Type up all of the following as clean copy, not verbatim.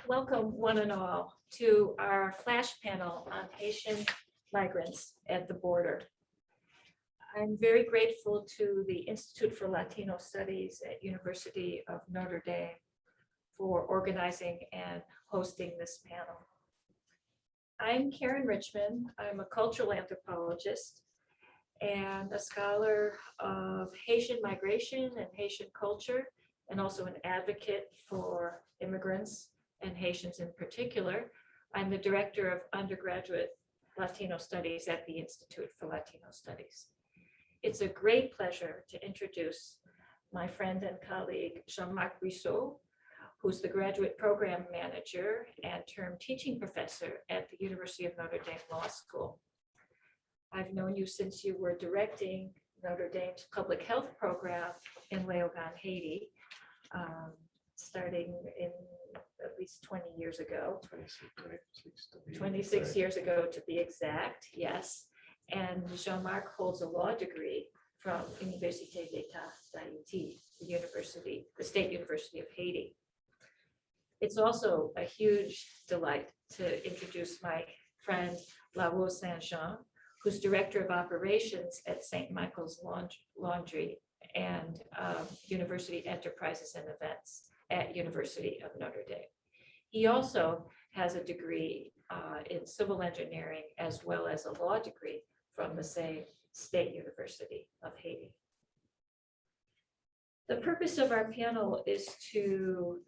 Welcome one and all to our flash panel on Haitian migrants at the border. I'm very grateful to the Institute for Latino Studies at University of Notre Dame for organizing and hosting this panel. I'm Karen Richman. I'm a cultural anthropologist and a scholar of Haitian migration and Haitian culture, and also an advocate for immigrants and Haitians in particular. I'm the director of Undergraduate Latino Studies at the Institute for Latino Studies. It's a great pleasure to introduce my friend and colleague, Marc Brissau, who's the graduate program manager and term teaching professor at the University of Notre Dame Law School. I've known you since you were directing Notre Dame's public health program in Léogâne, Haiti, starting in at least 20 years ago. 26 years ago to be exact, yes. And Jean-Marc holds a law degree from Université d'État d'Haïti, the State University of Haiti. It's also a huge delight to introduce my friend Larose, who's director of operations at St. Michael's Laundry and University Enterprises and Events at University of Notre Dame. He also has a degree in civil engineering as well as a law degree from the same State University of Haiti. The purpose of our panel is to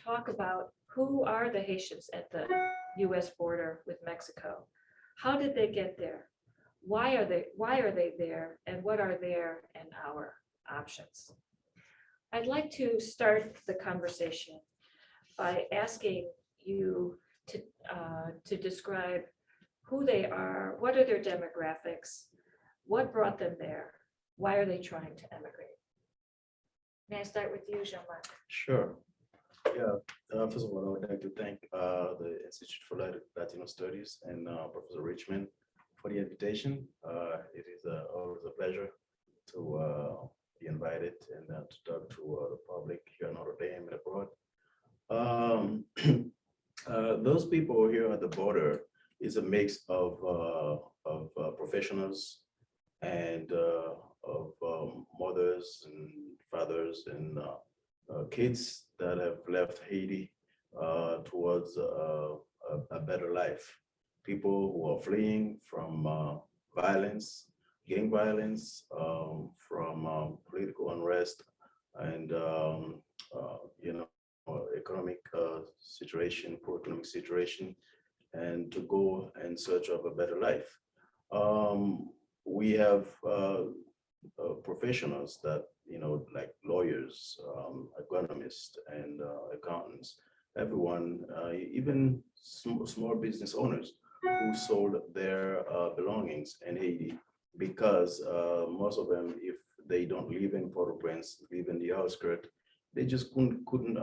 talk about who are the Haitians at the US border with Mexico. How did they get there? Why are they there? And what are their and our options? I'd like to start the conversation by asking you to describe who they are, what are their demographics, what brought them there, why are they trying to emigrate? May I start with you, Jean-Marc? Sure. Yeah. First of all, I would like to thank the Institute for Latino Studies and Professor Richman for the invitation. It is always a pleasure to be invited and to talk to the public here in Notre Dame and abroad. Those people here at the border is a mix of professionals and of mothers and fathers and kids that have left Haiti towards a better life. People who are fleeing from violence, gang violence, from political unrest, and economic situation, poor economic situation, and to go in search of a better life. We have professionals that, like lawyers, economists, and accountants, everyone, even small business owners who sold their belongings in Haiti because most of them, if they don't live in Port-au-Prince, live in the outskirts, they just couldn't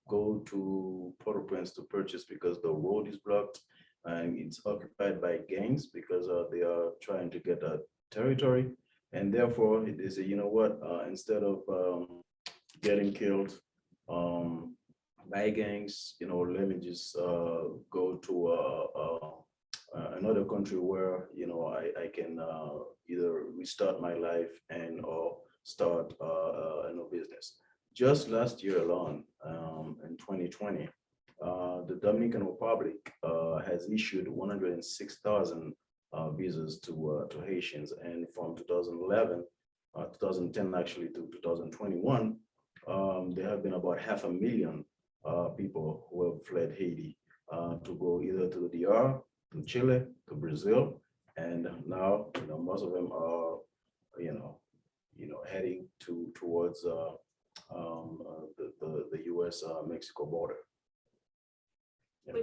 go to Port-au-Prince to purchase because the road is blocked and it's occupied by gangs because they are trying to get a territory. And therefore, they say, you know what, instead of getting killed by gangs, let me just go to another country where, I can either restart my life and or start a new business. Just last year alone, in 2020, the Dominican Republic has issued 106,000 visas to Haitians, and from 2010 actually to 2021, there have been about 500,000 people who have fled Haiti to go either to the DR, to Chile, to Brazil, and now most of them are heading towards the U.S. Mexico border. Yeah.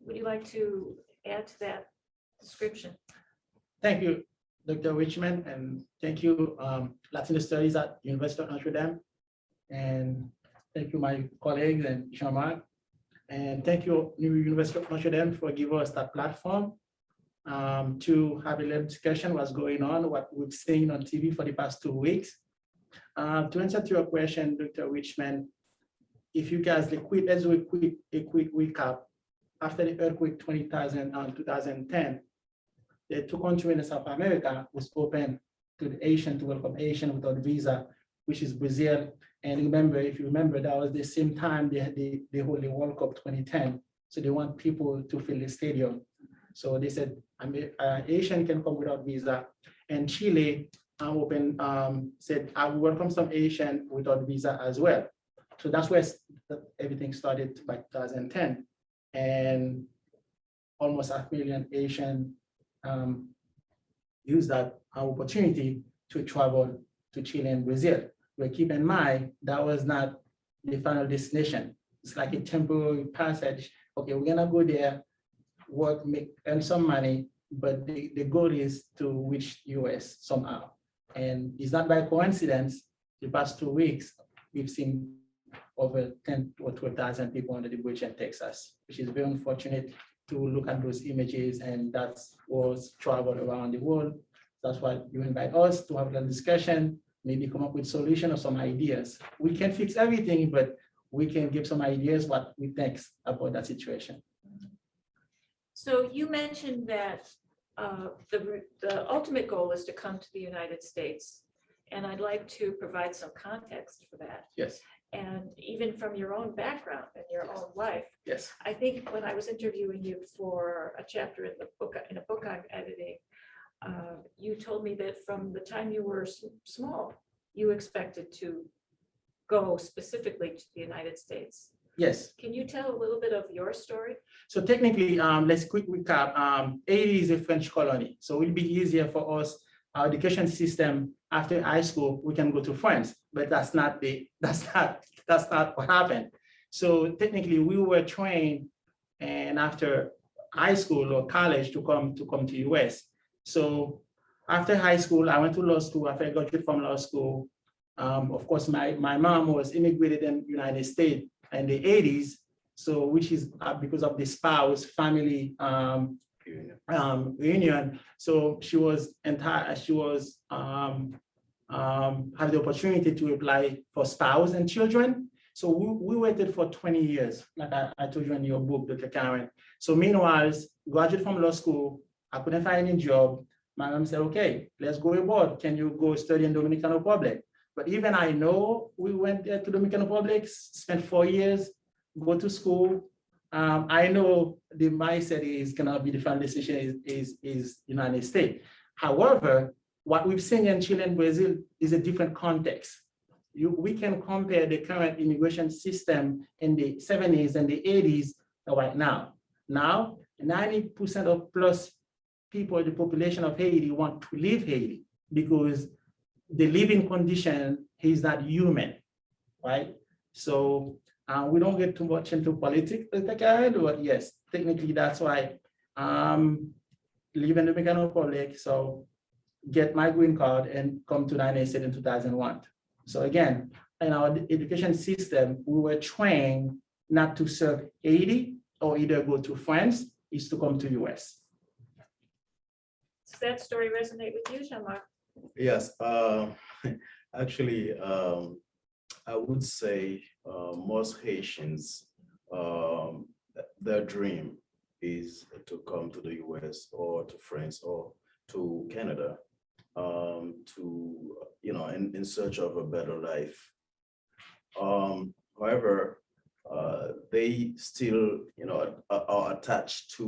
Would you like to add to that description? Thank you, Dr. Richman, and thank you, Latino Studies at University of Notre Dame, and thank you, my colleagues and Jean-Marc, and thank you, University of Notre Dame, for giving us that platform to have a little discussion what's going on, what we've seen on TV for the past 2 weeks. To answer to your question, Dr. Richman, if you guys, let's do a quick recap. After the earthquake 2010, the two countries in South America was open to the Asian, to welcome Asian without visa, which is Brazil. And remember, if you remember, that was the same time they hold the World Cup 2010. So they want people to fill the stadium. So they said, Asian can come without visa. And Chile said, I will welcome some Asian without visa as well. So that's where everything started by 2010. And almost 500,000 Asian use that opportunity to travel to Chile and Brazil. But keep in mind, that was not the final destination. It's like a temporary passage. Okay, we're gonna go there, work, earn some money, but the goal is to reach US somehow. And it's not by coincidence, the past 2 weeks, we've seen over 10 or 12,000 people under the bridge in Texas, which is very unfortunate to look at those images, and that was traveled around the world. That's why you invite us to have a discussion, maybe come up with solution or some ideas. We can't fix everything, but we can give some ideas what we think about that situation. So you mentioned that the ultimate goal is to come to the United States. And I'd like to provide some context for that. Yes, And even from your own background and your own life, yes, I think when I was interviewing you for a chapter in a book I'm editing, you told me that from the time you were small, you expected to go specifically to the United States. yes. Can you tell a little bit of your story? So technically, let's quick recap. Haiti is a French colony, so it'll be easier for us. Our education system after high school, we can go to France, but that's not what happened. So technically, we were trained, and after high school or college to come to US. So after high school, I went to law school. After I graduated from law school, of course, my mom was immigrated in the United States in the 80s. So which is because of the spouse family reunion. So she was had the opportunity to apply for spouse and children. So we waited for 20 years, like I told you in your book, Dr. Karen. So meanwhile, graduated from law school, I couldn't find any job. My mom said, okay, let's go abroad. Can you go study in Dominican Republic? But even I know we went there to Dominican Republic, spent 4 years, go to school. I know the mindset is gonna be the final decision is United States. However, what we've seen in Chile and Brazil is a different context. We can compare the current immigration system in the 70s and the 80s right now. Now, 90% of plus people, the population of Haiti want to leave Haiti because the living condition is not human, right? So we don't get too much into politics, but yes, technically that's why live in the Dominican Republic, so get my green card and come to the United States in 2001. So again, in our education system, we were trained not to serve Haiti or either go to France, is to come to US. Does that story resonate with you, Jean-Marc? Yes, actually, I would say most Haitians, their dream is to come to the US or to France or to Canada, in search of a better life. However, they still, are attached to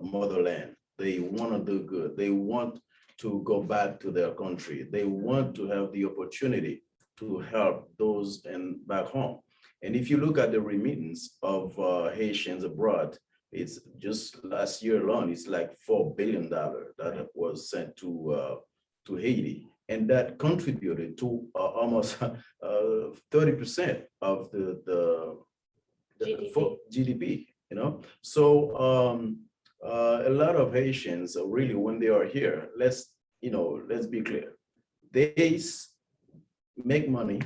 motherland. They want to do good. They want to go back to their country. They want to have the opportunity to help those back home. And if you look at the remittance of Haitians abroad, it's just last year alone, it's like $4 billion that was sent to Haiti. And that contributed to almost 30% of the GDP, So a lot of Haitians really, when they are here, let's be clear, they make money,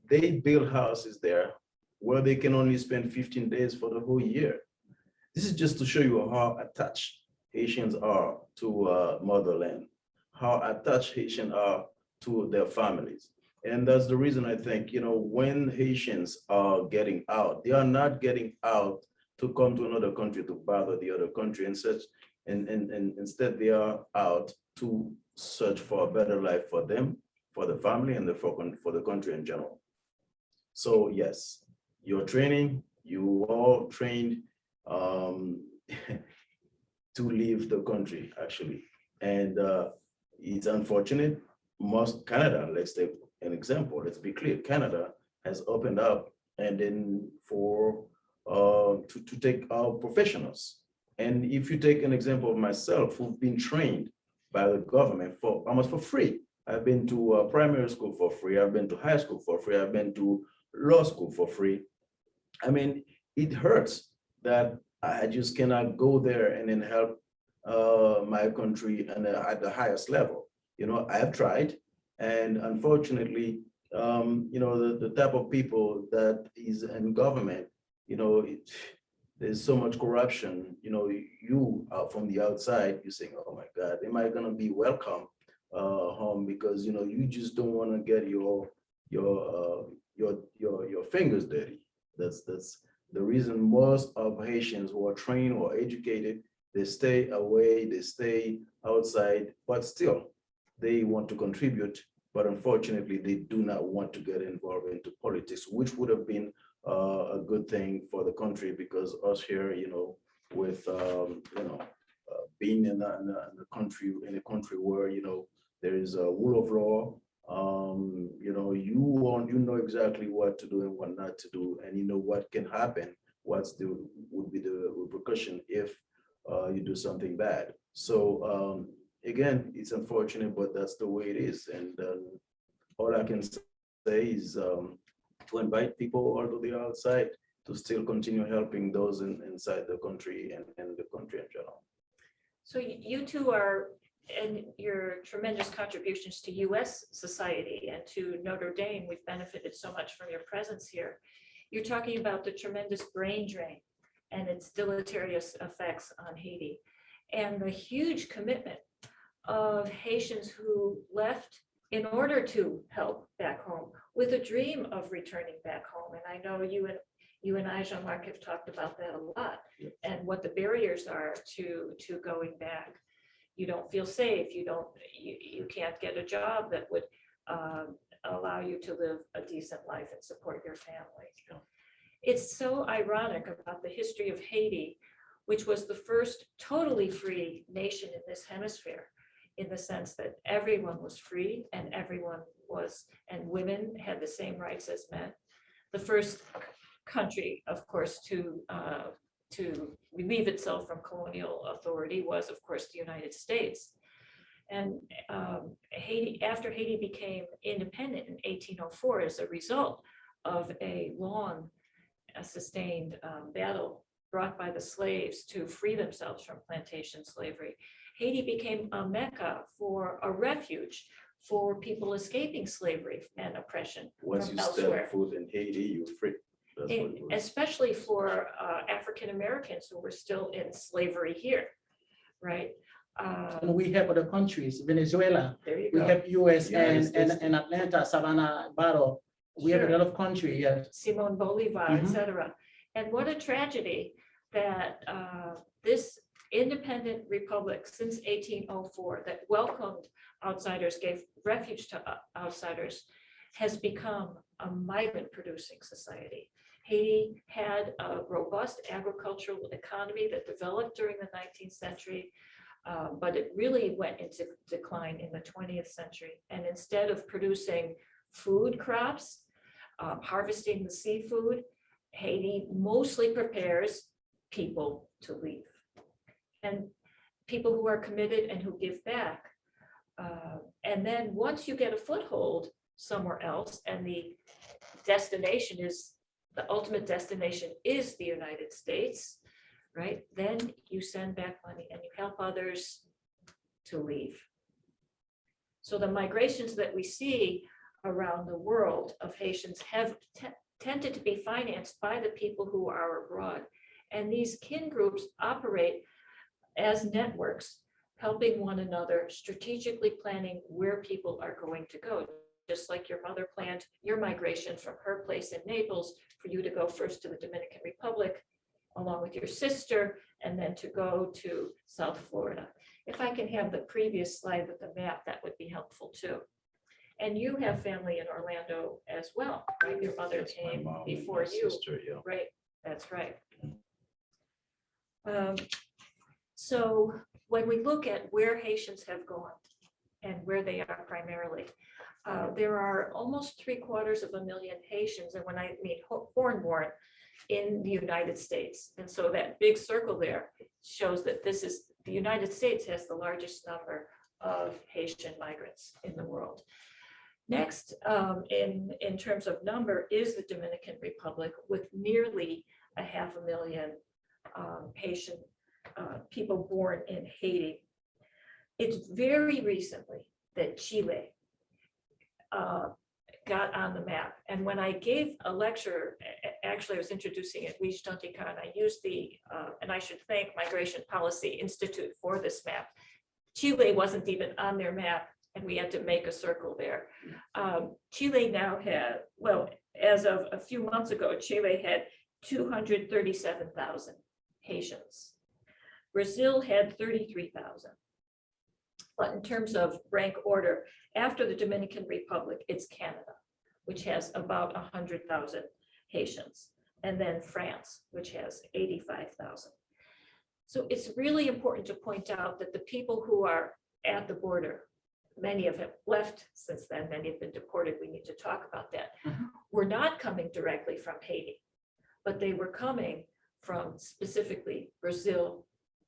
they build houses there where they can only spend 15 days for the whole year. This is just to show you how attached Haitians are to motherland, how attached Haitians are to their families. And that's the reason I think, when Haitians are getting out, they are not getting out to come to another country to bother the other country and such. And instead they are out to search for a better life for them, for the family, and for the country in general. So yes, you're training, you all trained um, to leave the country, actually. And it's unfortunate. Most Canada, let's take an example. Let's be clear. Canada has opened up, and then to take our professionals. And if you take an example of myself, who've been trained by the government for almost for free. I've been to primary school for free. I've been to high school for free. I've been to law school for free. I mean, it hurts that I just cannot go there and then help my country at the highest level. I have tried, and unfortunately, the type of people that is in government, there's so much corruption. You from the outside, you're saying, "Oh my God, am I gonna be welcome home?" Because you just don't want to get your fingers dirty. That's the reason most of Haitians who are trained or educated, they stay away, they stay outside, but still they want to contribute. But unfortunately, they do not want to get involved into politics, which would have been a good thing for the country, because us here, with being in a country where there is a rule of law. You know exactly what to do and what not to do, and you know what can happen. Would be the repercussion if you do something bad. So again, it's unfortunate, but that's the way it is. And all I can say is to invite people all to the outside to still continue helping those inside the country and the country in general. So you two are, and your tremendous contributions to US society and to Notre Dame, we've benefited so much from your presence here. You're talking about the tremendous brain drain and its deleterious effects on Haiti, and the huge commitment of Haitians who left in order to help back home with a dream of returning back home. And I know you and I, Jean-Marc, have talked about that a lot, and what the barriers are to going back. You don't feel safe. You can't get a job that would allow you to live a decent life and support your family. It's so ironic about the history of Haiti, which was the first totally free nation in this hemisphere, in the sense that everyone was free and and women had the same rights as men. The first country, of course, to relieve itself from colonial authority was, of course, the United States. And Haiti, after Haiti became independent in 1804, as a result of a long sustained battle brought by the slaves to free themselves from plantation slavery, Haiti became a mecca for a refuge for people escaping slavery and oppression. Once from you elsewhere. step foot in Haiti, you're free. That's what it was. Especially for African Americans who were still in slavery here, right? And we have other countries, Venezuela, There you we go. have US United States. and Atlanta, Savannah, Battle. We have a Sure. lot of country, yes. Simon Bolivar, Mhm. etc. And what a tragedy that this independent republic since 1804 that welcomed outsiders, gave refuge to outsiders, has become a migrant producing society. Haiti had a robust agricultural economy that developed during the 19th century, but it really went into decline in the 20th century. And instead of producing food crops, harvesting the seafood, Haiti mostly prepares people to leave. And people who are committed and who give back. And then once you get a foothold somewhere else, and the ultimate destination is the United States, right? Then you send back money and you help others to leave. So the migrations that we see around the world of Haitians have tended to be financed by the people who are abroad. And these kin groups operate as networks, helping one another, strategically planning where people are going to go. just like your mother planned your migration from her place in Naples for you to go first to the Dominican Republic along with your sister and then to go to South Florida. If I can have the previous slide with the map, that would be helpful too. And you have family in Orlando as well, right? Your mother Yes, my came mom and before my you, sister, yeah. right? That's right. So when we look at where Haitians have gone and where they are primarily, there are almost 750,000 Haitians, and when I mean foreign-born, in the United States. And so that big circle there shows that this is, the United States has the largest number of Haitian migrants in the world. Next, in terms of number, is the Dominican Republic with nearly 500,000 Haitian people born in Haiti. It's very recently that Chile got on the map. And when I gave a lecture, actually I was introducing it, and I used the, and I should thank Migration Policy Institute for this map. Chile wasn't even on their map and we had to make a circle there. Chile now had, well, as of a few months ago, Chile had 237,000 Haitians. Brazil had 33,000. But in terms of rank order, after the Dominican Republic, it's Canada, which has about 100,000 Haitians, and then France, which has 85,000. So it's really important to point out that the people who are at the border, many of them left since then, many have been deported, we need to talk about that, were not coming directly from Haiti, but they were coming from specifically Brazil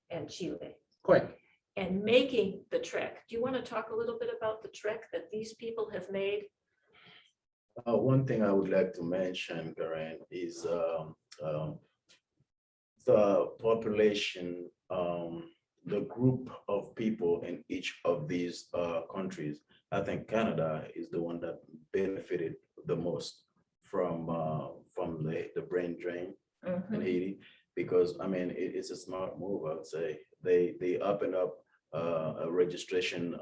and Chile. Correct. And making the trek. Do you want to talk a little bit about the trek that these people have made? One thing I would like to mention, Karen, is the population, the group of people in each of these countries. I think Canada is the one that benefited the most from the brain drain in Haiti, because I mean it's a smart move. I would say they opened up a registration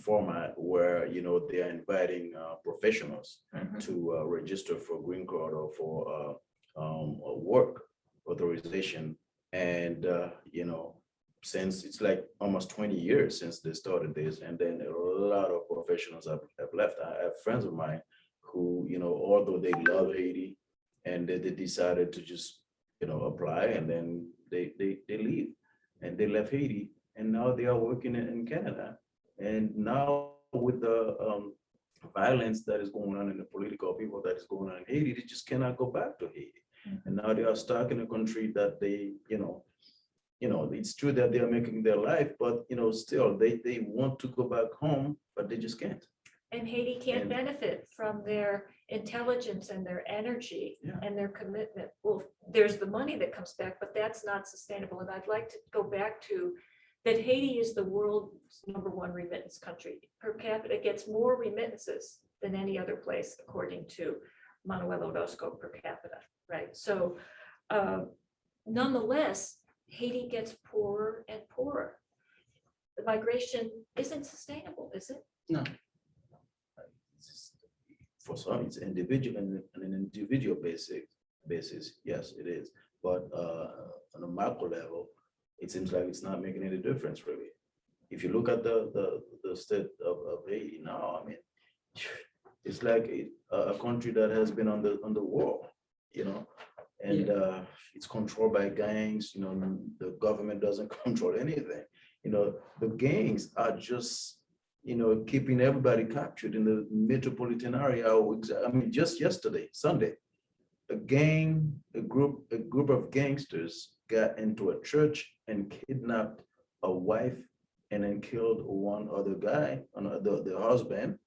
format where they are inviting professionals to register for green card or for a work authorization, and since it's like almost 20 years since they started this, and then a lot of professionals have left. I have friends of mine who although they love Haiti and they decided to just apply, and then they leave, and they left Haiti, and now they are working in Canada. And now with the violence that is going on in the political people that is going on in Haiti, they just cannot go back to Haiti. And now they are stuck in a country that they, it's true that they are making their life, but still they want to go back home, but they just can't. And Haiti can't And- benefit from their intelligence and their energy Yeah. and their commitment. Well, there's the money that comes back, but that's not sustainable. And I'd like to go back to that Haiti is the world's #1 remittance country. Per capita gets more remittances than any other place, according to Manuel Orozco per capita, right? So nonetheless, Haiti gets poorer and poorer. The migration isn't sustainable, is it? No. For some, it's individual and an individual basis, yes, it is. But on a macro level, it seems like it's not making any difference, really. If you look at the state of Haiti now, I mean, it's like a country that has been on the war, and it's controlled by gangs. The government doesn't control anything. The gangs are just keeping everybody captured in the metropolitan area. I mean, just yesterday, Sunday, a group of gangsters got into a church and kidnapped a wife and then killed one other guy, the husband,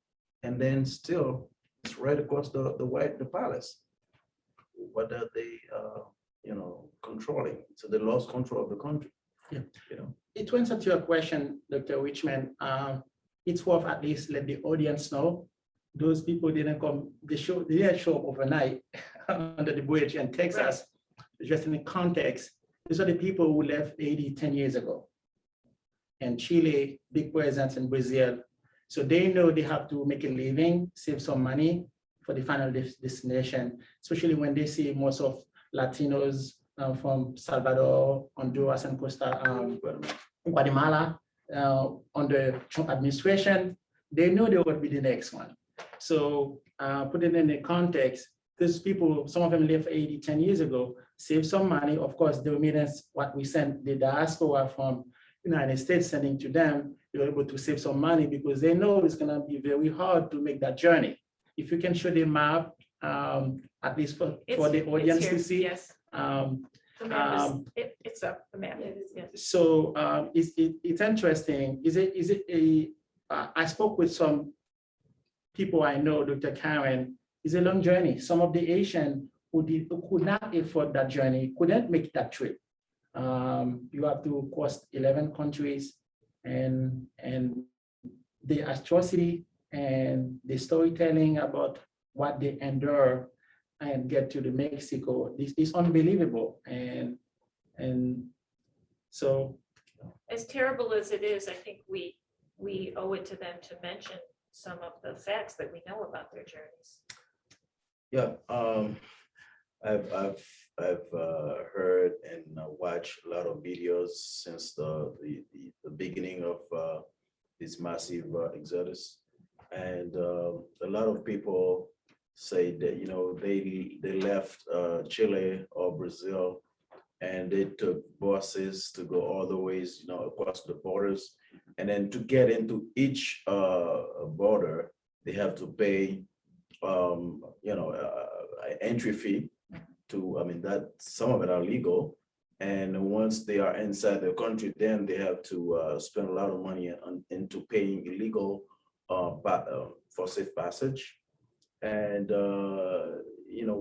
and then still it's right across the palace. What are they, controlling? So they lost control of the country. Yeah. You know. It to answer to your question, Dr. Richman, it's worth at least let the audience know those people didn't come, they didn't show up overnight under the bridge in Texas. Just in the context, these are the people who left Haiti 10 years ago. And Chile, big presence in Brazil, So they know they have to make a living, save some money for the final destination, especially when they see most of Latinos from Salvador, Honduras, and Guatemala under Trump administration. They know they would be the next one. So put it in the context, these people, some of them left Haiti 10 years ago, saved some money. Of course, the remittance, what we sent the diaspora from United States sending to them, they were able to save some money because they know it's gonna be very hard to make that journey. If you can show the map, at least for the audience to see. Yes. The map is, it's up, the map. Yes. So it's interesting. I spoke with some people I know, Dr. Karen, it's a long journey. Some of the Asian who could not afford that journey, couldn't make that trip. You have to cross 11 countries, and the atrocity and the storytelling about what they endure and get to the Mexico, this is unbelievable. And so, as terrible as it is, I think we owe it to them to mention some of the facts that we know about their journeys. Yeah, I've heard and watched a lot of videos since the beginning of this massive exodus, and a lot of people say that they left Chile or Brazil, and they took buses to go all the ways across the borders, and then to get into each border, they have to pay entry fee to, that some of it are legal. And once they are inside the country, then they have to spend a lot of money into paying illegal for safe passage. And,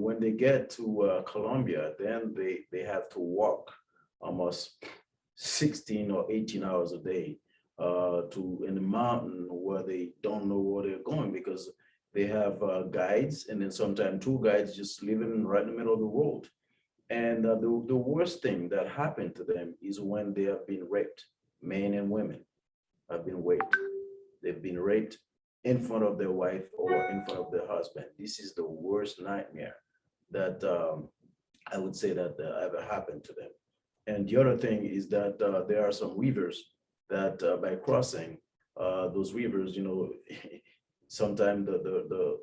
when they get to Colombia, then they have to walk almost 16 or 18 hours a day in the mountain where they don't know where they're going, because they have guides, and then sometimes two guides just living right in the middle of the road. And the worst thing that happened to them is when they have been raped. Men and women have been raped. They've been raped in front of their wife or in front of their husband. This is the worst nightmare that I would say that ever happened to them. And the other thing is that there are some rivers that by crossing those rivers, sometimes the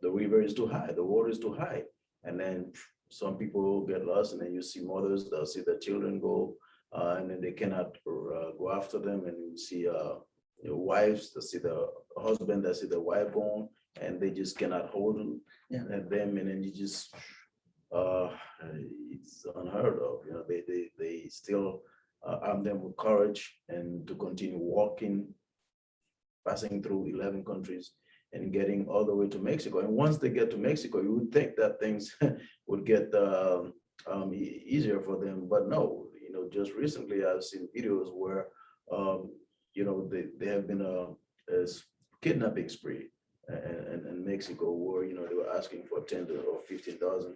river is too high, the water is too high. And then some people get lost, and then you see mothers, they'll see their children go, and then they cannot go after them. And you see wives, they see the husband, they see the wife going, and they just cannot hold them. Yeah. And then you just, it's unheard of. They still arm them with courage and to continue walking, passing through 11 countries and getting all the way to Mexico. And once they get to Mexico, you would think that things would get easier for them, but no. Just recently I've seen videos where they have been a kidnapping spree in Mexico, where they were asking for 10 or 15,000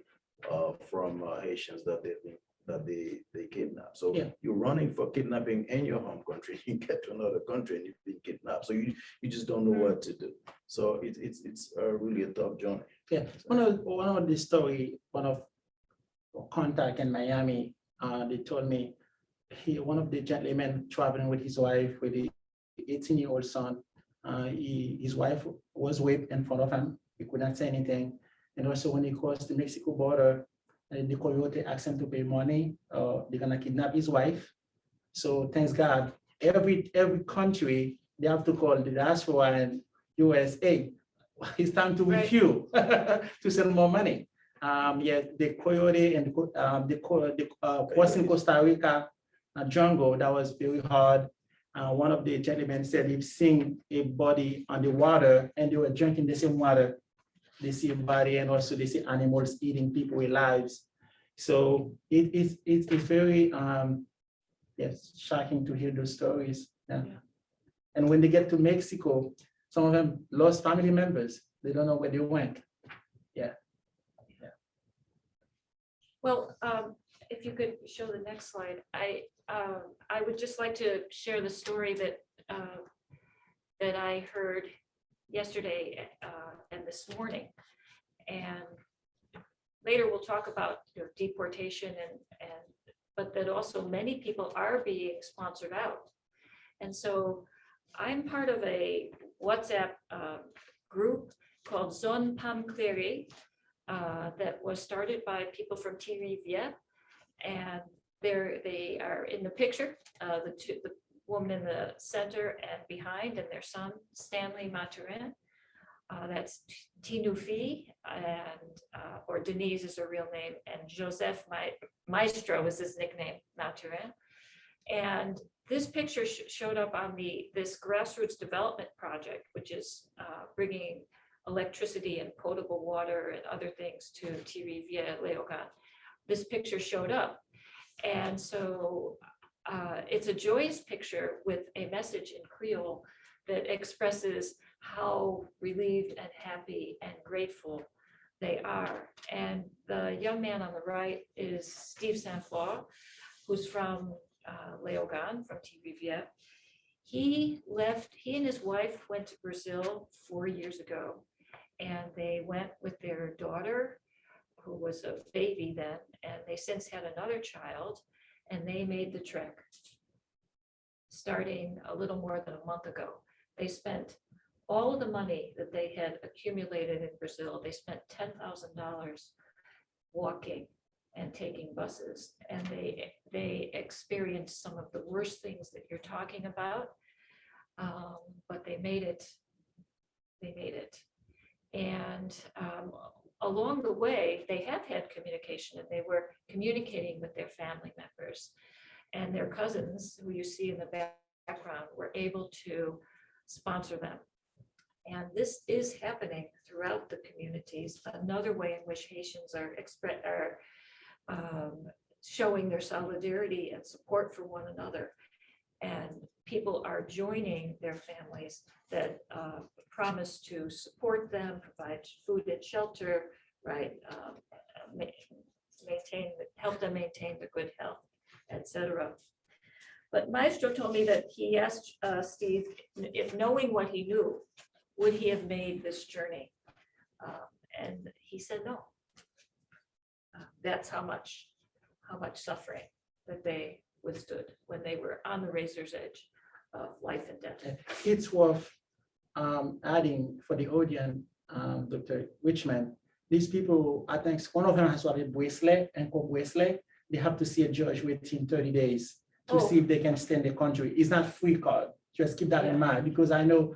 from Haitians that they kidnapped. So yeah. You're running for kidnapping in your home country. You get to another country and you've been kidnapped. So you just don't know what to do. So it's really a tough journey. Yeah, one of the story, one of contact in Miami, they told me one of the gentlemen traveling with his wife, with the 18-year-old son, his wife was raped in front of him. He couldn't say anything. And also when he crossed the Mexico border, the coyote asked him to pay money. They're gonna kidnap his wife. So thanks God, every country, they have to call the diaspora and USA. It's time to refuel to send more money. The coyote and the crossing Costa Rica jungle, that was very hard. One of the gentlemen said he'd seen a body on the water and they were drinking the same water. They see a body, and also they see animals eating people alive. So it's very shocking to hear those stories. Yeah. And when they get to Mexico, some of them lost family members. They don't know where they went. Yeah. Well, if you could show the next slide, I would just like to share the story that that I heard yesterday and this morning. And later we'll talk about deportation but that also many people are being sponsored out. And so I'm part of a WhatsApp group called Zone Pam Claire that was started by people from T-Rivière. And they are in the picture, the woman in the center and behind, and their son, Stanley Maturin. That's Tinufi, or Denise is her real name, and Joseph Maestro is his nickname, Maturin. And this picture showed up on this grassroots development project, which is bringing electricity and potable water and other things to T-Rivière, Léogâne. This picture showed up. And so it's a joyous picture with a message in Creole that expresses how relieved and happy and grateful they are. And the young man on the right is Steve Saint-Flour, who's from Léogâne, from T-Rivière. He and his wife went to Brazil 4 years ago, and they went with their daughter, who was a baby then, and they since had another child, and they made the trek starting a little more than a month ago. They spent all of the money that they had accumulated in Brazil. They spent $10,000 walking and taking buses, and they experienced some of the worst things that you're talking about, but they made it. They made it. And along the way, they have had communication, and they were communicating with their family members, and their cousins, who you see in the background, were able to sponsor them. And this is happening throughout the communities. Another way in which Haitians are showing their solidarity and support for one another. And people are joining their families that promise to support them, provide food and shelter, right? Help them maintain their good health, etc. But Maestro told me that he asked Steve if, knowing what he knew, would he have made this journey? And he said no. That's how much suffering that they withstood when they were on the razor's edge of life and death. It's worth adding for the audience, Dr. Richman, these people, I think one of them has what a bracelet and bracelet. They have to see a judge within 30 days to see if they can stay in the country. It's not free card. Just keep that in mind, because I know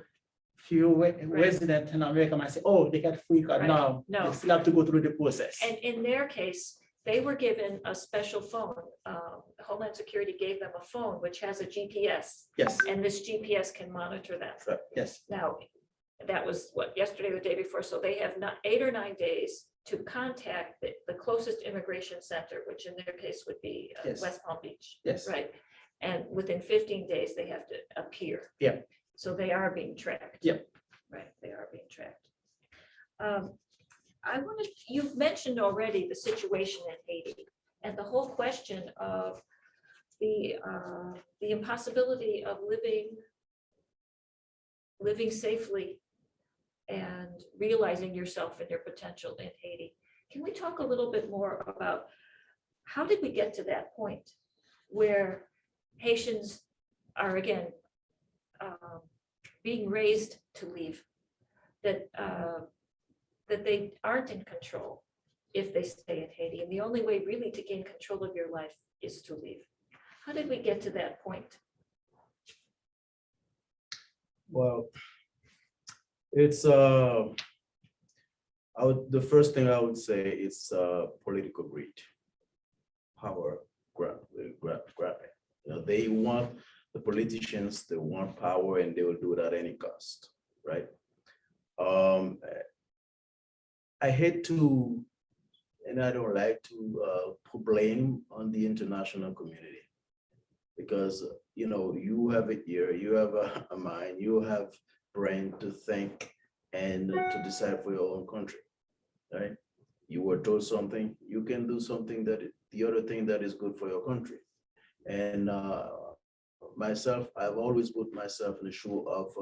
few residents in America might say, oh, they got free card. Right. No, they still have to go through the process. And in their case, they were given a special phone. Homeland Security gave them a phone which has a GPS. Yes. And this GPS can monitor them. Yes. Now, that was yesterday or the day before. So they have 8 or 9 days to contact the closest immigration center, which in their case would be West Palm Beach. Yes. Right. And within 15 days, they have to appear. Yeah. So they are being tracked. Yeah. Right. They are being tracked. You've mentioned already the situation in Haiti and the whole question of the impossibility of living safely and realizing yourself and your potential in Haiti. Can we talk a little bit more about how did we get to that point where Haitians are again being raised to leave, that they aren't in control if they stay in Haiti, and the only way really to gain control of your life is to leave? How did we get to that point? Well, it's the first thing I would say is political greed, power grabbing. They want the politicians, they want power, and they will do it at any cost, right? I hate to, and I don't like to put blame on the international community, because you have an ear, you have a mind, you have brain to think and to decide for your own country, right? You were told something, you can do something the other thing that is good for your country. And myself, I've always put myself in the shoe of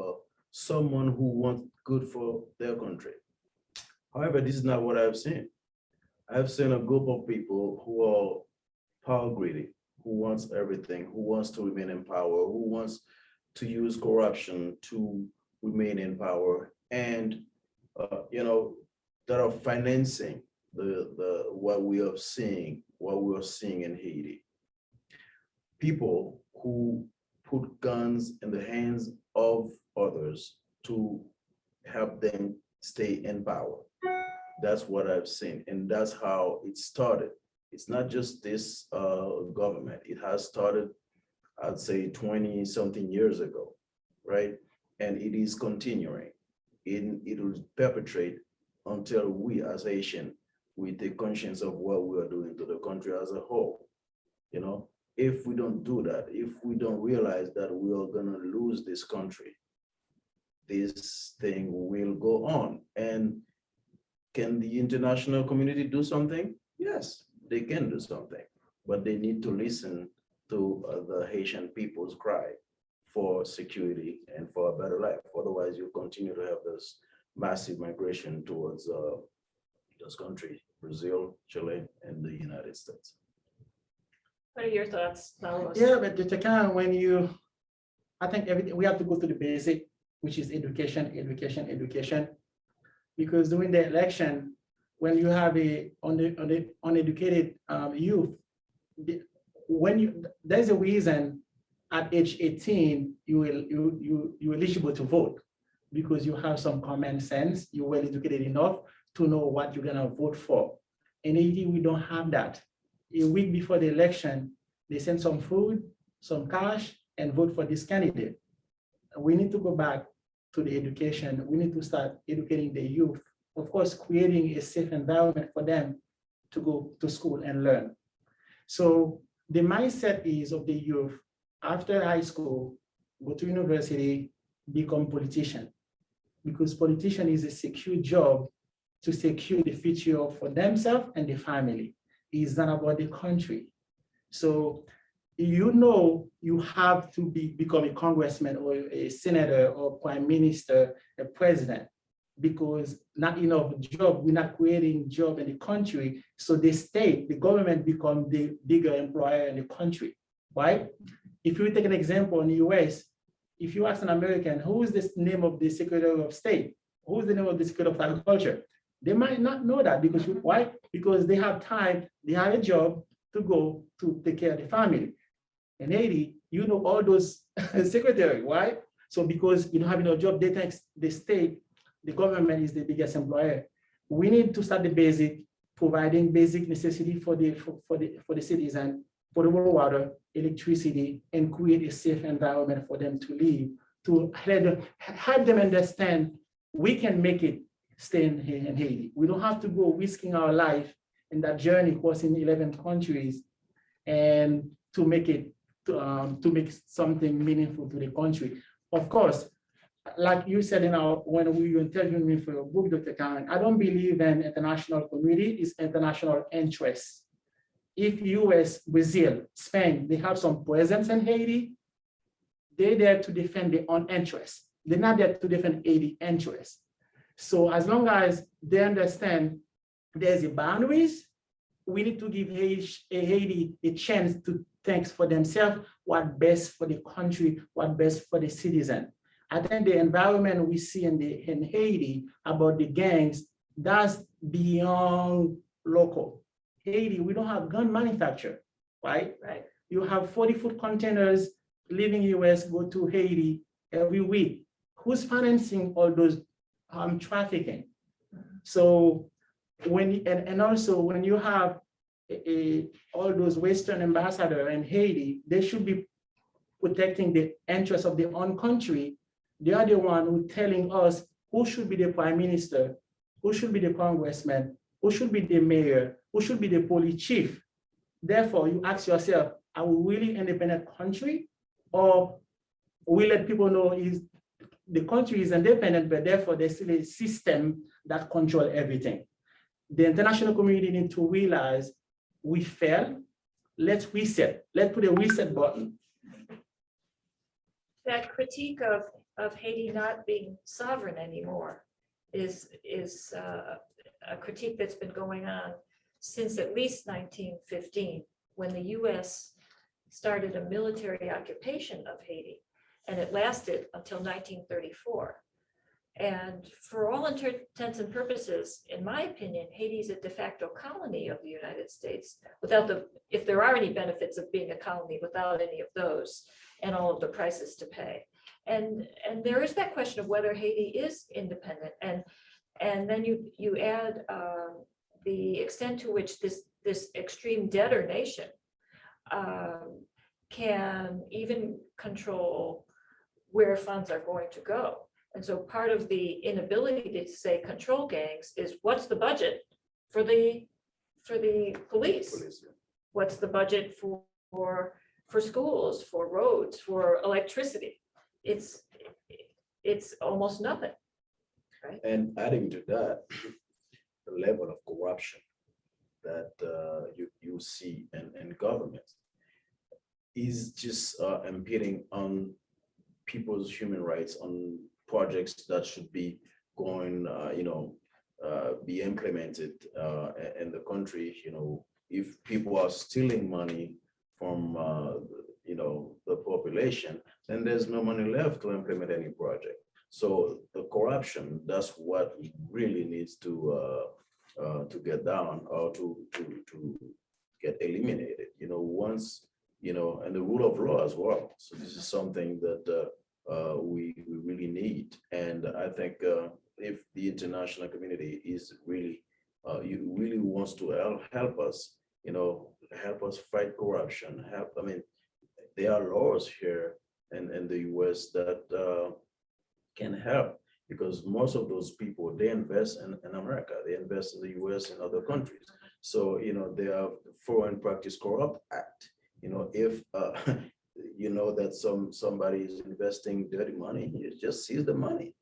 someone who wants good for their country. However, this is not what I've seen. I've seen a group of people who are power greedy, who wants everything, who wants to remain in power, who wants to use corruption to remain in power, and that are financing the what we are seeing in Haiti. People who put guns in the hands of others to help them stay in power. That's what I've seen, and that's how it started. It's not just this government. It has started, I'd say, 20 something years ago, right? And it is continuing. It will perpetrate until we as Haitian, we take conscience of what we are doing to the country as a whole. If we don't do that, if we don't realize that we are gonna lose this country, this thing will go on. And can the international community do something? Yes, they can do something, but they need to listen to the Haitian people's cry for security and for a better life. Otherwise, you continue to have this massive migration towards those countries, Brazil, Chile, and the United States. What are your thoughts, Larose? Yeah, but Dr. Khan, I think everything, we have to go to the basic, which is education, education, education. Because during the election, when you have a uneducated youth, there's a reason at age 18 you're eligible to vote, because you have some common sense, you're well educated enough to know what you're gonna vote for. In Haiti, we don't have that. A week before the election, they send some food, some cash, and vote for this candidate. We need to go back to the education. We need to start educating the youth. Of course, creating a safe environment for them to go to school and learn. So the mindset is of the youth, after high school, go to university, become politician, because politician is a secure job to secure the future for themselves and the family. It's not about the country. So you have to become a congressman or a senator or prime minister, a president, because not enough job, we're not creating job in the country. So the state, the government become the bigger employer in the country, right? If you take an example in the US, if you ask an American, who is the name of the Secretary of State? Who is the name of the Secretary of Agriculture? They might not know that because why? Because they have time, they have a job to go to take care of the family. In Haiti, you know all those secretary, right? So because you don't have enough job, they think the state, the government is the biggest employer. We need to start the basic, providing basic necessity for the citizen, potable water, electricity, and create a safe environment for them to live, to help them understand we can make it staying here in Haiti. We don't have to go risking our life in that journey crossing 11 countries and to make it to make something meaningful to the country. Of course, like you said when you interviewed me for your book, Dr. Khan, I don't believe in international community, it's international interests. If US, Brazil, Spain, they have some presence in Haiti, they're there to defend their own interests. They're not there to defend Haiti interests. So as long as they understand there's a boundaries, we need to give Haiti a chance to think for themselves what best for the country, what best for the citizen. I think the environment we see in Haiti about the gangs, that's beyond local. Haiti, we don't have gun manufacture, right? Right. You have 40-foot containers leaving US, go to Haiti every week. Who's financing all those trafficking? So also when you have all those Western ambassadors in Haiti, they should be protecting the interests of their own country. They are the one who telling us who should be the prime minister, who should be the congressman, who should be the mayor, who should be the police chief. Therefore, you ask yourself, are we really an independent country? Or we let people know the country is independent, but therefore there's still a system that controls everything. The international community need to realize we failed. Let's reset. Let's put a reset button. That critique of of Haiti not being sovereign anymore is a critique that's been going on since at least 1915, when the US started a military occupation of Haiti, and it lasted until 1934. And for all intents and purposes, in my opinion, Haiti is a de facto colony of the United States without if there are any benefits of being a colony, without any of those and all of the prices to pay. And there is that question of whether Haiti is independent. And then you add the extent to which this extreme debtor nation can even control where funds are going to go. And so part of the inability to say control gangs is, what's the budget for the police? What's the budget for schools, for roads, for electricity? It's almost nothing. Right. And adding to that, the level of corruption that you see in government is just impeding on people's human rights, on projects that should be going, be implemented in the country. If people are stealing money from, the population, then there's no money left to implement any project. So the corruption, that's what really needs to get down, or to get eliminated. Once, and the rule of law as well. So this is something that we really need. And I think if the international community is really, really wants to help us, help us fight corruption, there are laws here in the US that can help, because most of those people, they invest in America, they invest in the US and other countries. So, they have Foreign Practice Corrupt Act. If you know that somebody is investing dirty money, you just seize the money,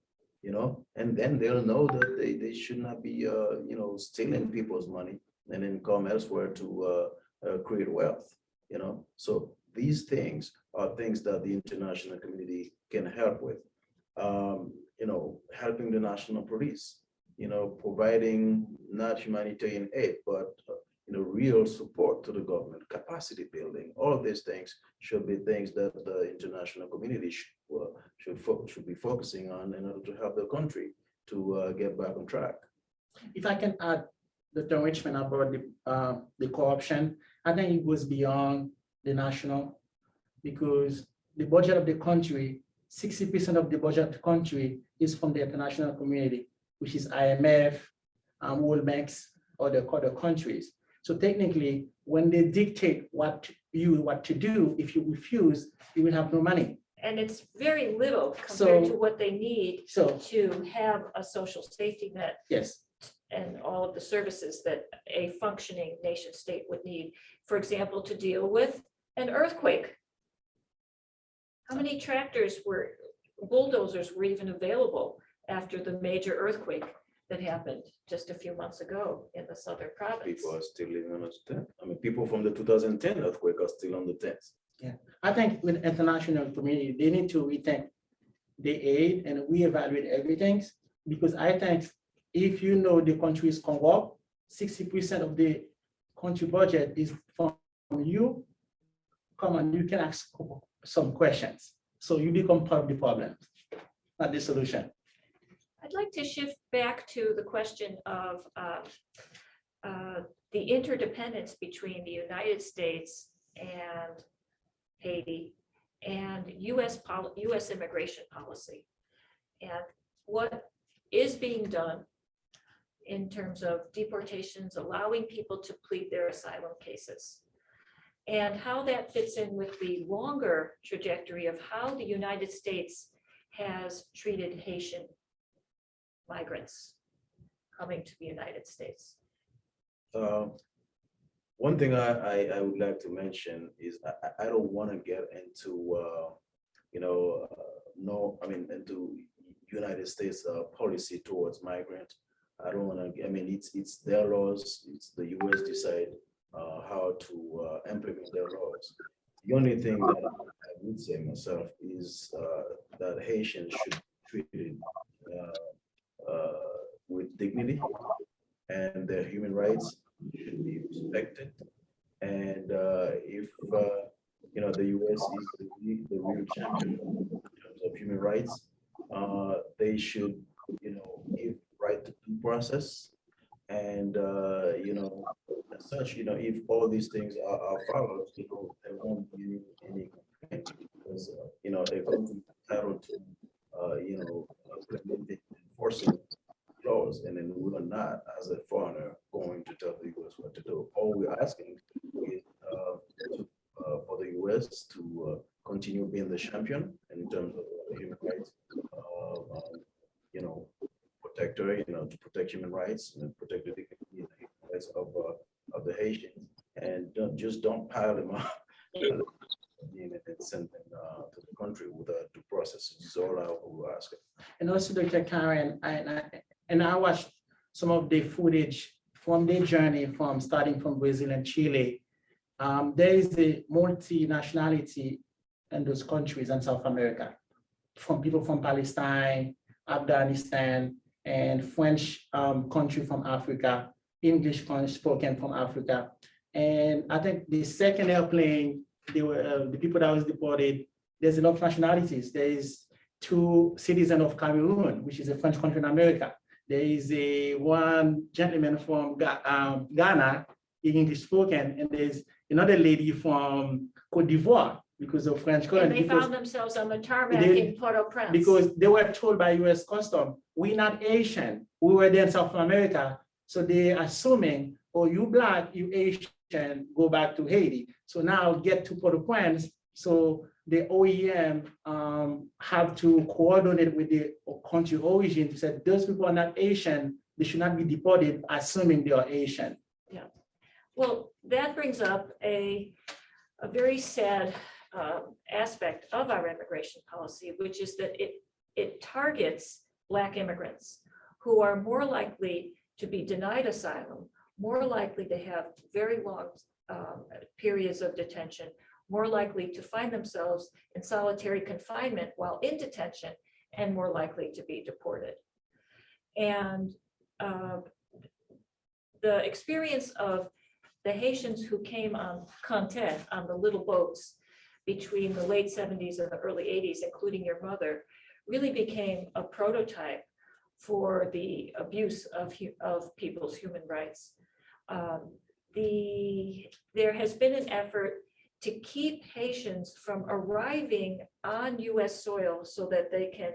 and then they'll know that they should not be, stealing people's money and then come elsewhere to create wealth, So these things are things that the international community can help with. Helping the national police, providing not humanitarian aid, but real support to the government, capacity building. All of these things should be things that the international community should be focusing on in order to help the country to get back on track. If I can add, Dr. Richman, about the corruption, I think it goes beyond the national, because the budget of the country, 60% of the budget of the country is from the international community, which is IMF, World Banks, or the other countries. So technically, when they dictate what to do, if you refuse, you will have no money. And it's very little compared to what they need to have a social safety net. Yes. And all of the services that a functioning nation state would need. For example, to deal with an earthquake. How many bulldozers were even available after the major earthquake that happened just a few months ago in the southern province? People are still living on a tent. People from the 2010 earthquake are still on the tents. Yeah, I think with international community, they need to rethink the aid and reevaluate everything, because I think if the country is corrupt, 60% of the country budget is from you, come and you can ask some questions. So you become part of the problem, not the solution. I'd like to shift back to the question of the interdependence between the United States and Haiti and US immigration policy, and what is being done in terms of deportations, allowing people to plead their asylum cases, and how that fits in with the longer trajectory of how the United States has treated Haitian migrants coming to the United States. One thing I would like to mention is I don't want to get into into United States policy towards migrants. I don't want to. It's their laws. It's the U.S. decide how to implement their laws. The only thing that I would say myself is that Haitians should be treated with dignity, and their human rights should be respected. And if the U.S. is the real champion in terms of human rights, they should give right to due process. And as such, if all these things are followed, there won't be any complaint, because a country entitled to implementing, enforcing laws, and then we are not, as a foreigner, going to tell the U.S. what to do. All we're asking is for the U.S. to continue being the champion in terms of human rights, protector, to protect human rights and protect the dignity and the human rights of the Haitians, and don't pile them up and send them to the country without due process. This is all we're asking. And also, Dr. Karen, I watched some of the footage from their journey from starting from Brazil and Chile. There is a multi-nationality in those countries in South America, from people from Palestine, Afghanistan, and French country from Africa, English spoken from Africa. And I think the second airplane, they were the people that was deported, there's enough nationalities. There is 2 citizens of Cameroon, which is a French country in America. There is one gentleman from Ghana, English spoken, and there's another lady from Cote d'Ivoire, because of French colony. And they found themselves on the tarmac in Port-au-Prince. Because they were told by US Custom, we're not Asian, we were there in South America. So they're assuming, oh, you Black, you Asian, go back to Haiti. So now get to Port-au-Prince. So the OEM have to coordinate with the country origin to say those people are not Asian, they should not be deported, assuming they are Asian. Yeah. Well, that brings up a very sad aspect of our immigration policy, which is that it targets Black immigrants who are more likely to be denied asylum, more likely to have very long periods of detention, more likely to find themselves in solitary confinement while in detention, and more likely to be deported. And the experience of the Haitians who came on Conté, on the little boats between the late 70s and the early 80s, including your mother, really became a prototype for the abuse of people's human rights. There has been an effort to keep Haitians from arriving on US soil so that they can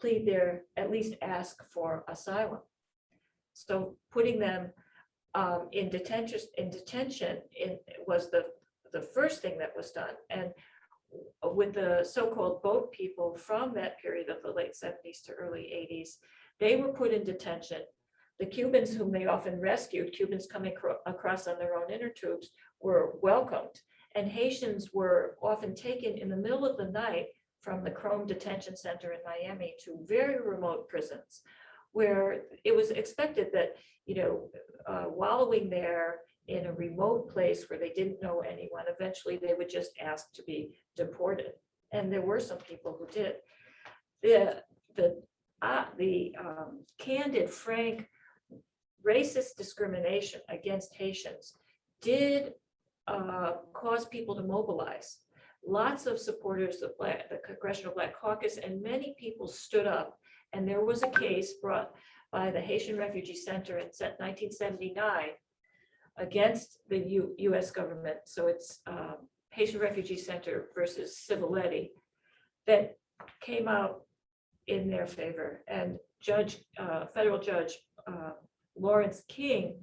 plead their, at least ask for asylum. So putting them in detention was the first thing that was done. And with the so-called boat people from that period of the late 70s to early 80s, they were put in detention. The Cubans, whom they often rescued, Cubans coming across on their own inner tubes, were welcomed. And Haitians were often taken in the middle of the night from the Chrome Detention Center in Miami to very remote prisons, where it was expected that, wallowing there in a remote place where they didn't know anyone, eventually they would just ask to be deported. And there were some people who did. The candid, frank, racist discrimination against Haitians did cause people to mobilize. Lots of supporters of the Congressional Black Caucus and many people stood up, and there was a case brought by the Haitian Refugee Center in 1979 against the US government. So it's Haitian Refugee Center versus Civiletti that came out in their favor. And federal judge Lawrence King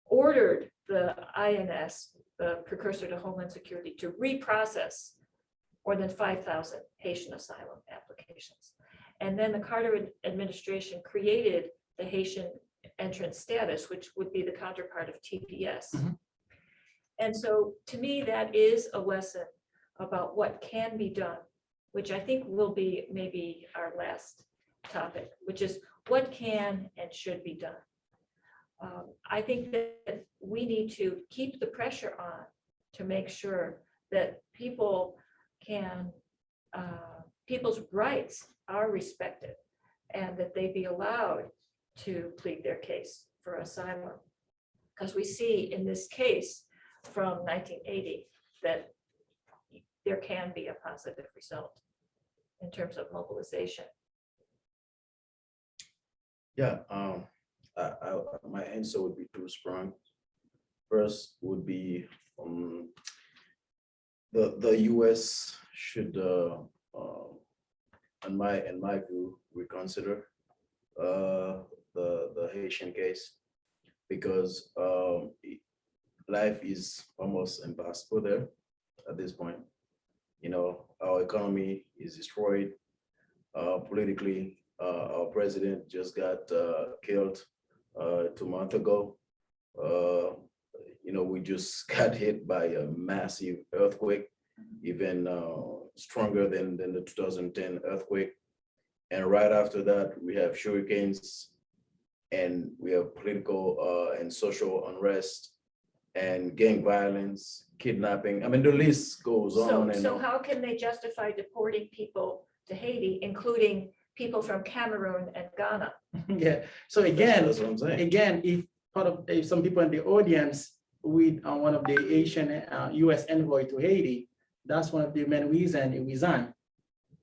ordered the INS, the precursor to Homeland Security, to reprocess more than 5,000 Haitian asylum applications. And then the Carter administration created the Haitian entrance status, which would be the counterpart of TPS. Mm-hmm. And so to me, that is a lesson about what can be done, which I think will be maybe our last topic, which is what can and should be done. I think that we need to keep the pressure on to make sure that people can, people's rights are respected and that they be allowed to plead their case for asylum. Because we see in this case from 1980 that there can be a positive result in terms of mobilization. Yeah, my answer would be two-pronged. First would be the U.S. should, in my view, reconsider the Haitian case, because life is almost impossible there at this point. You know, our economy is destroyed politically. Our president just got killed 2 months ago. You know, we just got hit by a massive earthquake, even stronger than the 2010 earthquake. And right after that, we have hurricanes, and we have political and social unrest, and gang violence, kidnapping. I mean, the list goes on and So on. how can they justify deporting people to Haiti, including people from Cameroon and Ghana? Yeah, so again, That's what I'm saying. again, if some people in the audience with one of the Asian US envoy to Haiti, that's one of the main reasons he resigned.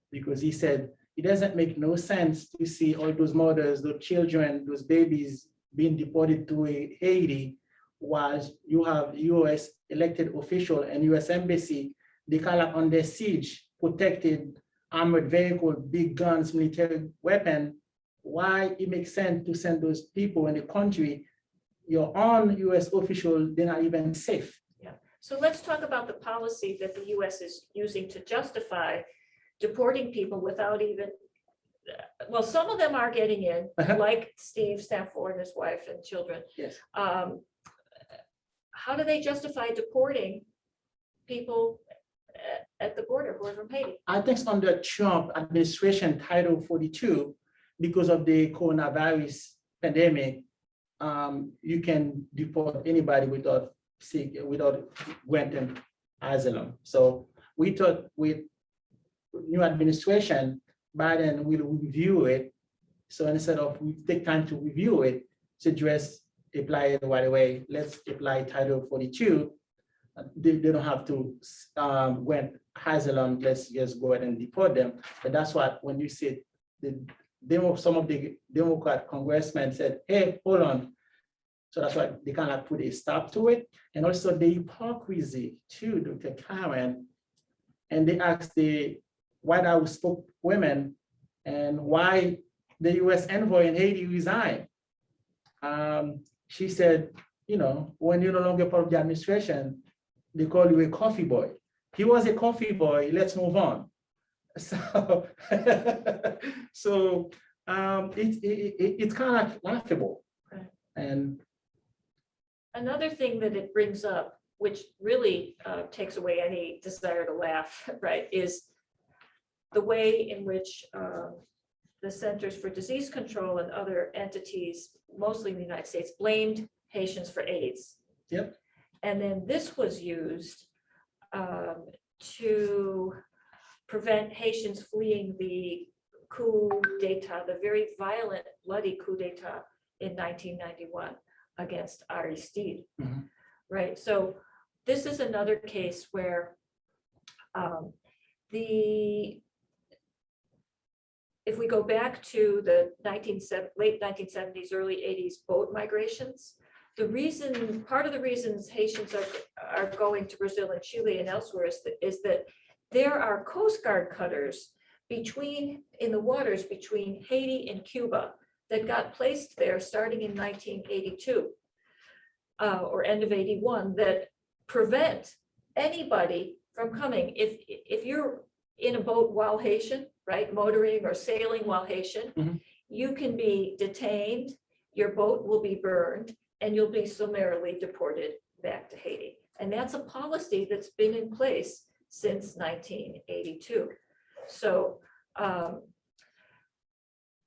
Because he said, it doesn't make no sense to see all those mothers, those children, those babies being deported to Haiti, while you have US elected official and US embassy, they kind of under siege, protected, armored vehicle, big guns, military weapon. Why it makes sense to send those people in the country, your own US official, they're not even safe. Yeah. So let's talk about the policy that the US is using to justify deporting people without even, well, some of them are getting in, like Steve Stafford and his wife and children. Yes. How do they justify deporting people at the border who are from Haiti? I think it's under Trump administration, Title 42, because of the coronavirus pandemic, you can deport anybody without granting asylum. So we thought with new administration, Biden will review it. So instead of we take time to review it, to just apply it right away. Let's apply Title 42. They don't have to grant asylum. Let's just go ahead and deport them. But that's what, when you see some of the Democrat congressmen said, hey, hold on. So that's why they kind of put a stop to it. And also the hypocrisy too, Dr. Karen. And they asked the White House spokeswoman and why the US envoy in Haiti resigned. She said, you know, when you're no longer part of the administration, they call you a coffee boy. He was a coffee boy, let's move on. So, it's kind of laughable. Right. And another thing that it brings up, which really takes away any desire to laugh, right, is the way in which the Centers for Disease Control and other entities, mostly in the United States, blamed Haitians for AIDS. Yep. And then this was used to prevent Haitians fleeing the coup d'etat, the very violent, bloody coup d'etat in 1991 against Aristide. Mm-hmm. Right. So this is another case where if we go back to the late 1970s, early 80s boat migrations, part of the reasons Haitians are going to Brazil and Chile and elsewhere is that there are Coast Guard cutters in the waters between Haiti and Cuba that got placed there starting in 1982 or end of 81 that prevent anybody from coming. If you're in a boat while Haitian, right, motoring or sailing while Haitian, Mhm. you can be detained, your boat will be burned, and you'll be summarily deported back to Haiti. And that's a policy that's been in place since 1982. So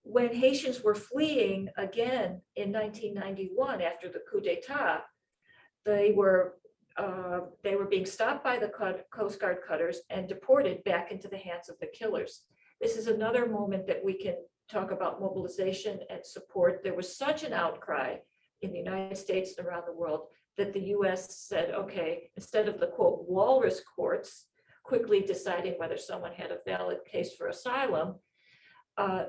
when Haitians were fleeing again in 1991 after the coup d'etat, they were they were being stopped by the Coast Guard cutters and deported back into the hands of the killers. This is another moment that we can talk about mobilization and support. There was such an outcry in the United States and around the world that the US said, okay, instead of the quote walrus courts quickly deciding whether someone had a valid case for asylum,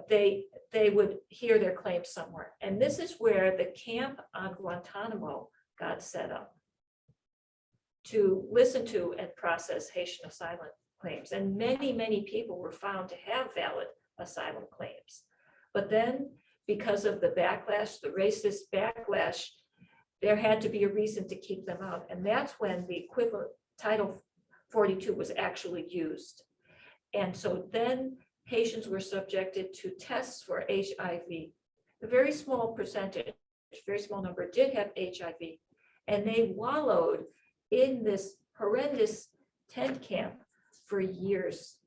they would hear their claim somewhere. And this is where the camp on Guantanamo got set up to listen to and process Haitian asylum claims. And many, many people were found to have valid asylum claims. But then because of the backlash, the racist backlash, there had to be a reason to keep them out. And that's when the equivalent Title 42 was actually used. And so then Haitians were subjected to tests for HIV. A very small percentage, very small number did have HIV. And they wallowed in this horrendous tent camp for years.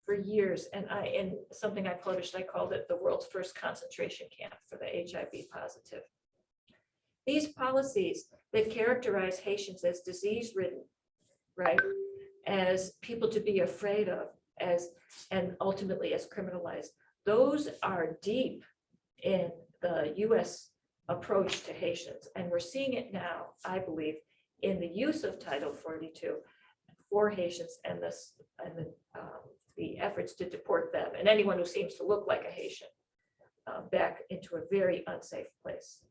And in something I published, I called it the world's first concentration camp for the HIV positive. These policies that characterize Haitians as disease-ridden, right, as people to be afraid of, and ultimately as criminalized, those are deep in the US approach to Haitians. And we're seeing it now, I believe, in the use of Title 42 for Haitians and the efforts to deport them and anyone who seems to look like a Haitian back into a very unsafe place.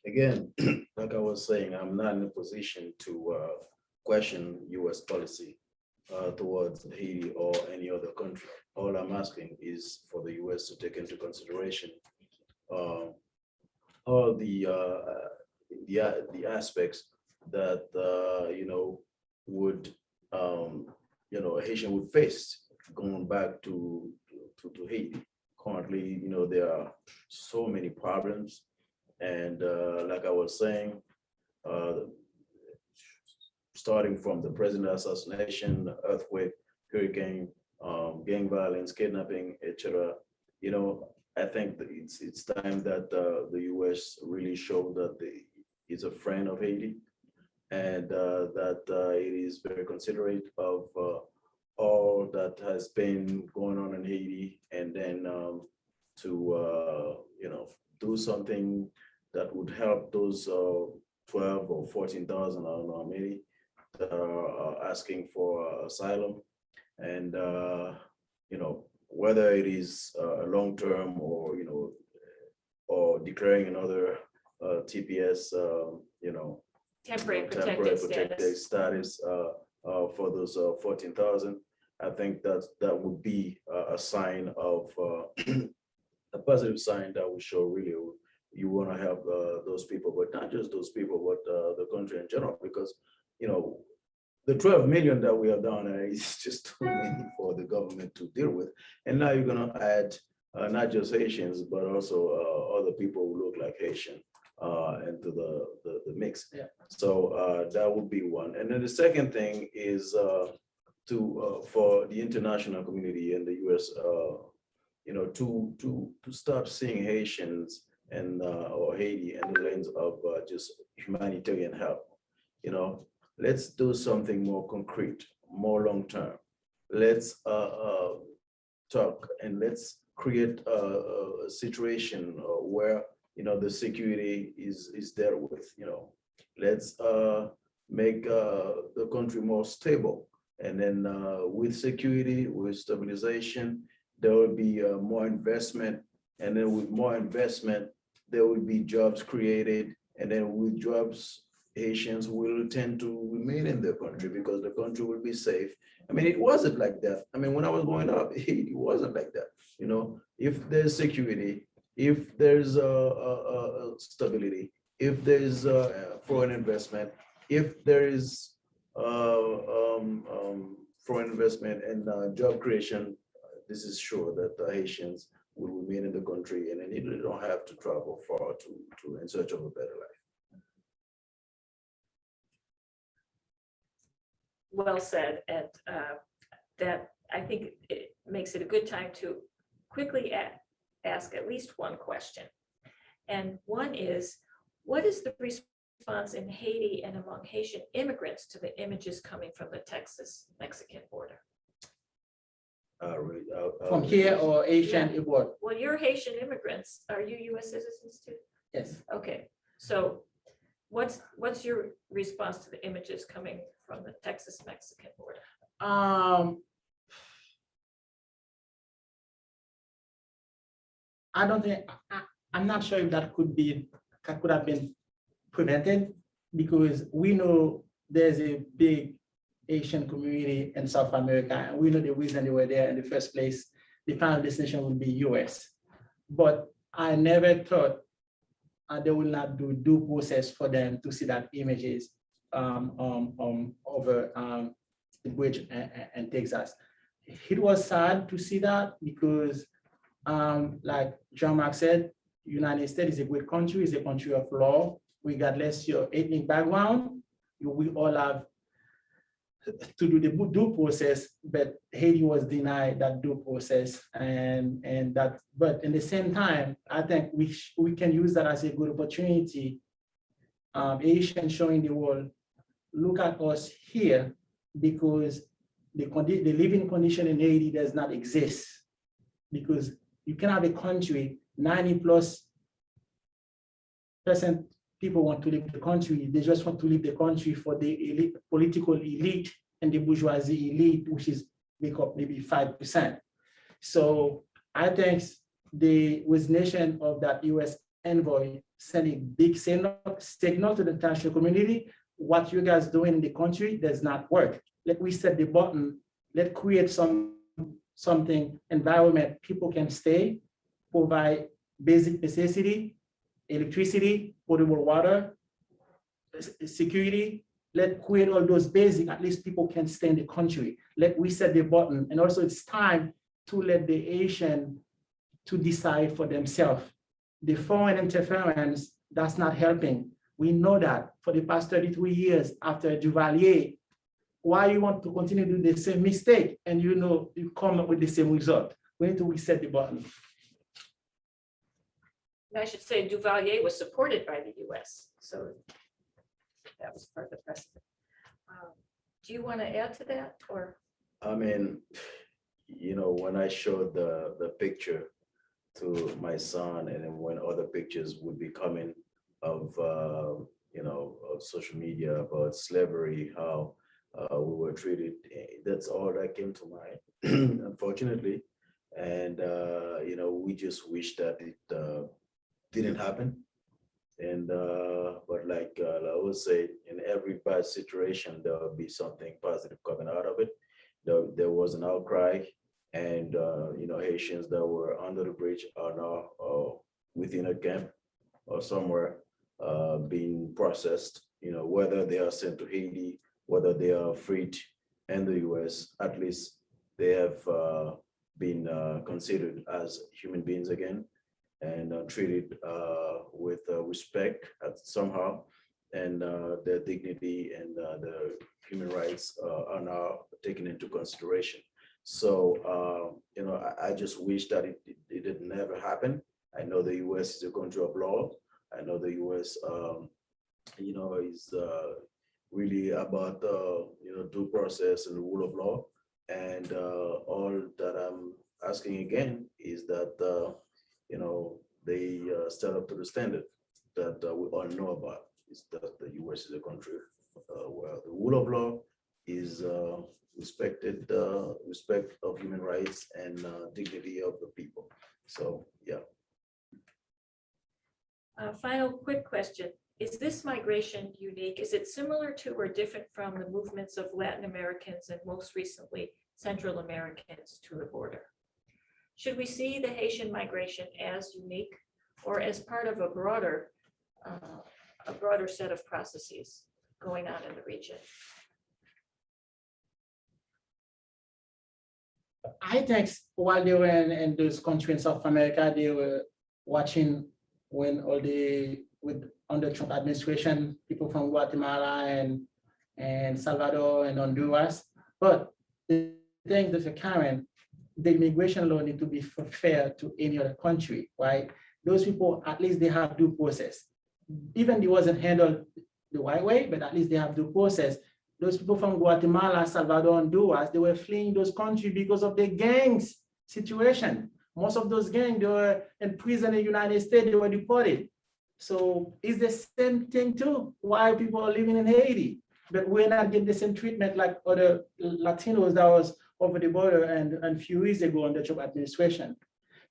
Again, like I was saying, I'm not in a position to question US policy towards Haiti or any other country. All I'm asking is for the US to take into consideration all the aspects that would a Haitian would face going back to Haiti. Currently, there are so many problems, and like I was saying, starting from the president assassination, earthquake, hurricane, gang violence, kidnapping, etc. I think that it's time that the US really showed that it's a friend of Haiti, and that it is very considerate of all that has been going on in Haiti, and then to do something that would help those 12 or 14,000, I don't know how many, that are asking for asylum, and whether it is long-term or declaring another TPS, Temporary protected status. For those 14,000. I think that would be a sign of a positive sign that would show really you want to help those people, but not just those people, but the country in general, because the 12 million that we have down there is just too many for the government to deal with. And now you're going to add not just Haitians, but also other people who look like Haitian into the mix. Yeah. So that would be one. And then the second thing is for the international community and the US, to stop seeing Haitians and or Haiti in the lens of just humanitarian help. Let's do something more concrete, more long-term. Let's talk and let's create a situation where the security is dealt with. Let's make the country more stable, and then with security, with stabilization, there will be more investment, and then with more investment, there will be jobs created, and then with jobs, Haitians will tend to remain in their country because the country will be safe. I mean, it wasn't like that. I mean, when I was growing up, it wasn't like that. If there's security, if there's stability, if there's foreign investment, if there is foreign investment and job creation, this is sure that the Haitians will remain in the country, and then they don't have to travel far to in search of a better life. Well said, and that I think it makes it a good time to quickly ask at least one question. And one is, what is the response in Haiti and among Haitian immigrants to the images coming from the Texas-Mexican border? From here or Asian abroad? Well, you're Haitian immigrants. Are you US citizens too? Yes. Okay, so what's your response to the images coming from the Texas-Mexican border? I don't think, I'm not sure if that could have been prevented, because we know there's a big Asian community in South America, and we know the reason they were there in the first place. The final destination would be US. But I never thought they will not do due process for them to see that images over the bridge in Texas. It was sad to see that, because like Jean-Marc said, United States is a great country, is a country of law. Regardless your ethnic background, we all have to do the due process, but Haiti was denied that due process, and that. But in the same time, I think we can use that as a good opportunity. Asian showing the world, look at us here, because the living condition in Haiti does not exist, because you can have a country 90+% people want to leave the country. They just want to leave the country for the elite, political elite and the bourgeoisie elite, which is make up maybe 5%. So I think the resignation of that US envoy sent a big signal to the international community. What you guys doing in the country does not work. Let reset the button. Let's create something environment people can stay, provide basic necessity, electricity, potable water, security. Let's create all those basic, at least people can stay in the country. Let reset the button. And also it's time to let the Asian to decide for themselves. The foreign interference, that's not helping. We know that for the past 33 years after Duvalier, why you want to continue to do the same mistake and you come up with the same result. We need to reset the button. I should say Duvalier was supported by the US, so that was part of the precedent. Do you want to add to that, or? I mean, when I showed the picture to my son, and then when other pictures would be coming of, of social media about slavery, how we were treated, that's all that came to mind, unfortunately. And, we just wish that it didn't happen. And but like Larose said, in every bad situation there will be something positive coming out of it. There was an outcry, and Haitians that were under the bridge are now within a camp or somewhere being processed. Whether they are sent to Haiti, whether they are freed in the US, at least they have been considered as human beings again, and treated with respect somehow, and their dignity and their human rights are now taken into consideration. So, I just wish that it did never happen. I know the US is a country of law. I know the US, is really about, due process and the rule of law. And all that I'm asking again is that, they stand up to the standard that we all know about, is that the US is a country where the rule of law is respected, respect of human rights and dignity of the people. So, yeah. Final quick question. Is this migration unique? Is it similar to or different from the movements of Latin Americans and most recently Central Americans to the border? Should we see the Haitian migration as unique or as part of a broader set of processes going on in the region? I think while they were in those countries in South America, they were watching when under Trump administration, people from Guatemala and Salvador and Honduras. But the thing that Karen, the immigration law need to be fair to any other country, right? those people, at least they have due process. Even it wasn't handled the right way, but at least they have due process. Those people from Guatemala, Salvador, Honduras, they were fleeing those countries because of the gangs situation. Most of those gangs, they were in prison in the United States, they were deported. So it's the same thing too, why people are living in Haiti, but we're not getting the same treatment like other Latinos that was over the border and a few years ago under Trump administration.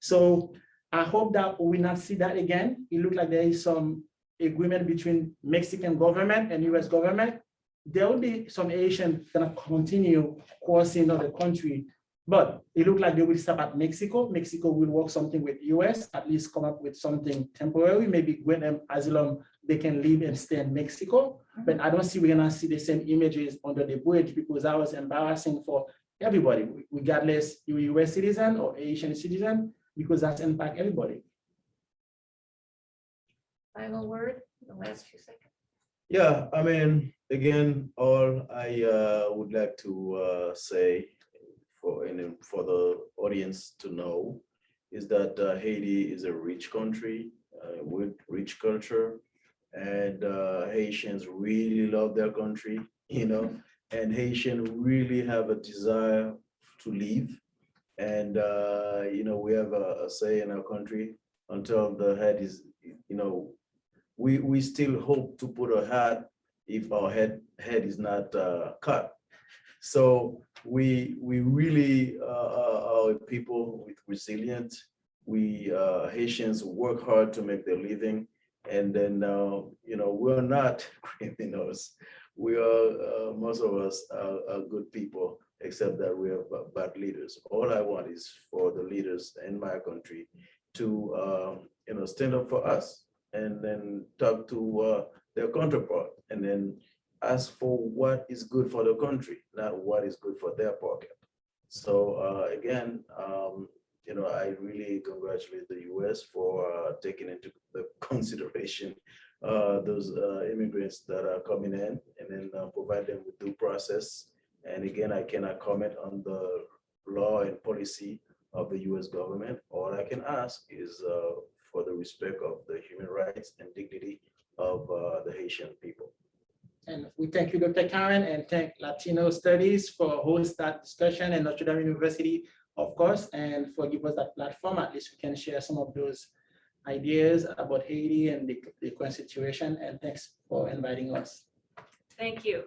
So I hope that we not see that again. It looks like there is some agreement between Mexican government and US government. There will be some Asians gonna continue crossing other country, but it looks like they will stop at Mexico. Mexico will work something with US, at least come up with something temporary, maybe grant them asylum, they can live and stay in Mexico. But I don't see we're gonna see the same images under the bridge because that was embarrassing for everybody, regardless you're a US citizen or Asian citizen, because that's impact everybody. Final word, the last few seconds. Yeah, I mean, again, all I would like to say for the audience to know is that Haiti is a rich country with rich culture, and Haitians really love their country, you know, and Haitians really have a desire to live. And, you know, we have a say in our country until the head is, you know, we still hope to put a hat if our head is not cut. So we really are people with resilience. We Haitians work hard to make their living, and then you know, we're not criminals. We are most of us are good people, except that we have bad leaders. All I want is for the leaders in my country to you know, stand up for us and then talk to their counterpart and then ask for what is good for the country, not what is good for their pocket. So again, you know, I really congratulate the US for taking into the consideration those immigrants that are coming in and then provide them with due process. And again, I cannot comment on the law and policy of the US government. All I can ask is for the respect of the human rights and dignity of the Haitian people. And we thank you, Dr. Karen, and thank Latino Studies for hosting that discussion and Notre Dame University, of course, and for giving us that platform. At least we can share some of those ideas about Haiti and the current situation. And thanks for inviting us. Thank you.